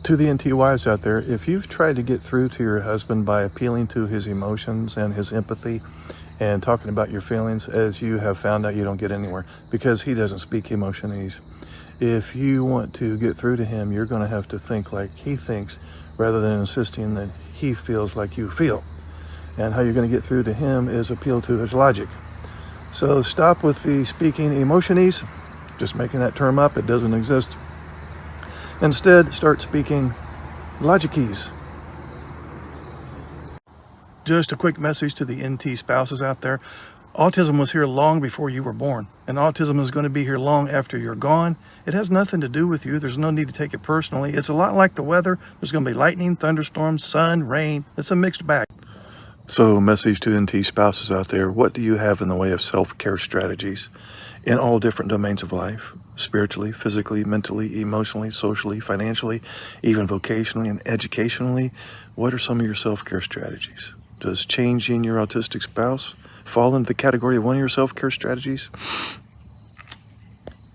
To the NT wives out there, if you've tried to get through to your husband by appealing to his emotions and his empathy and talking about your feelings, as you have found out, you don't get anywhere because he doesn't speak emotionese. If you want to get through to him, you're going to have to think like he thinks rather than insisting that he feels like you feel. And how you're going to get through to him is appeal to his logic. So stop with the speaking emotionese, just making that term up. It doesn't exist. Instead, start speaking logicese. Just a quick message to the NT spouses out there. Autism was here long before you were born, and autism is going to be here long after you're gone. It has nothing to do with you. There's no need to take it personally. It's a lot like the weather. There's going to be lightning, thunderstorms, sun, rain. It's a mixed bag. So, message to NT spouses out there, what do you have in the way of self-care strategies in all different domains of life? Spiritually, physically, mentally, emotionally, socially, financially, even vocationally and educationally. What are some of your self-care strategies? Does changing your autistic spouse fall into the category of one of your self-care strategies?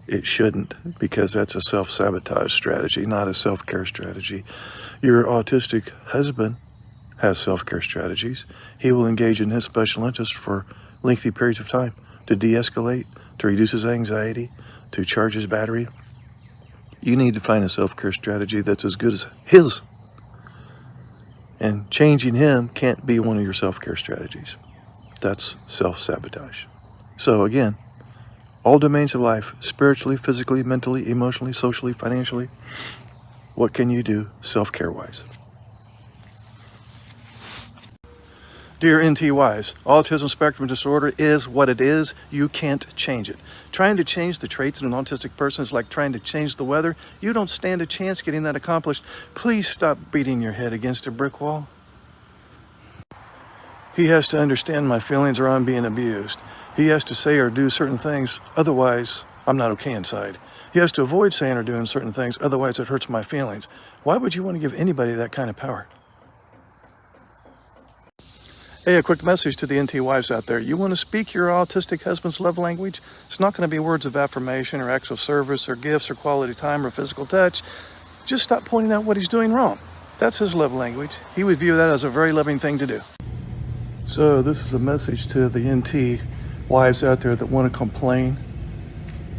It shouldn't, because that's a self-sabotage strategy, not a self-care strategy. Your autistic husband has self-care strategies. He will engage in his special interest for lengthy periods of time to de-escalate, to reduce his anxiety, to charge his battery. You need to find a self-care strategy that's as good as his. And changing him can't be one of your self-care strategies. That's self-sabotage. So again, all domains of life, spiritually, physically, mentally, emotionally, socially, financially, what can you do self-care-wise? Dear NT wives, autism spectrum disorder is what it is. You can't change it. Trying to change the traits in an autistic person is like trying to change the weather. You don't stand a chance getting that accomplished. Please stop beating your head against a brick wall. He has to understand my feelings or I'm being abused. He has to say or do certain things, otherwise I'm not okay inside. He has to avoid saying or doing certain things, otherwise it hurts my feelings. Why would you want to give anybody that kind of power? Hey, a quick message to the NT wives out there. You want to speak your autistic husband's love language? It's not going to be words of affirmation or acts of service or gifts or quality time or physical touch. Just stop pointing out what he's doing wrong. That's his love language. He would view that as a very loving thing to do. So this is a message to the NT wives out there that want to complain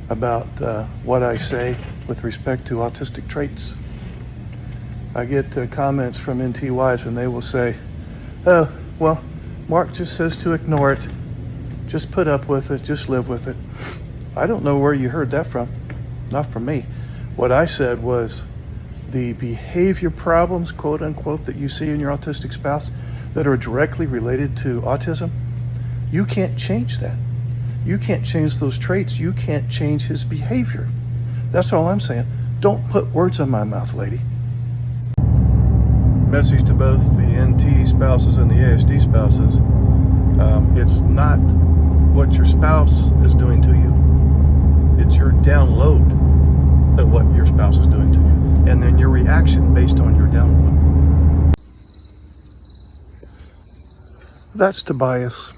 about what I say with respect to autistic traits. I get comments from NT wives and they will say, oh, well, Mark just says to ignore it. Just put up with it. Just live with it. I don't know where you heard that from. Not from me. What I said was the behavior problems, quote unquote, that you see in your autistic spouse that are directly related to autism, you can't change that. You can't change those traits. You can't change his behavior. That's all I'm saying. Don't put words in my mouth, lady. Message to both the NT spouses and the ASD spouses. It's not what your spouse is doing to you. It's your download of what your spouse is doing to you. And then your reaction based on your download. That's Tobias.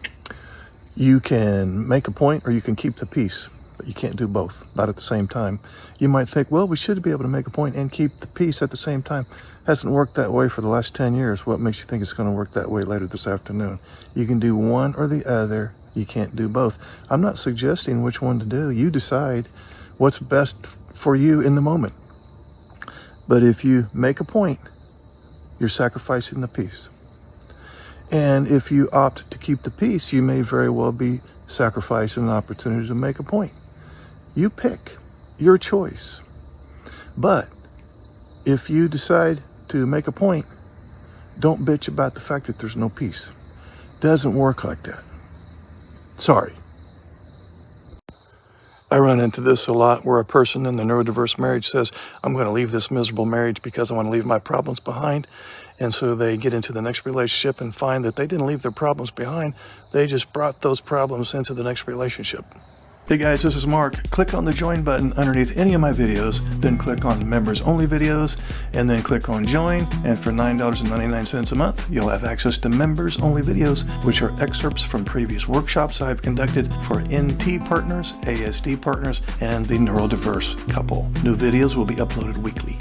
You can make a point or you can keep the peace, but you can't do both, not at the same time. You might think, well, we should be able to make a point and keep the peace at the same time. Hasn't worked that way for the last 10 years. What makes you think it's going to work that way later this afternoon? You can do one or the other. You can't do both. I'm not suggesting which one to do. You decide what's best for you in the moment. But if you make a point, you're sacrificing the peace. And if you opt to keep the peace, you may very well be sacrificing an opportunity to make a point. You pick your choice. But if you decide to make a point, don't bitch about the fact that there's no peace. Doesn't work like that. Sorry. I run into this a lot where a person in the neurodiverse marriage says, I'm going to leave this miserable marriage because I want to leave my problems behind. And so they get into the next relationship and find that they didn't leave their problems behind. They just brought those problems into the next relationship. Hey guys, this is Mark. Click on the join button underneath any of my videos, then click on members only videos, and then click on join. And for $9.99 a month, you'll have access to members only videos, which are excerpts from previous workshops I've conducted for NT partners, ASD partners, and the neurodiverse couple. New videos will be uploaded weekly.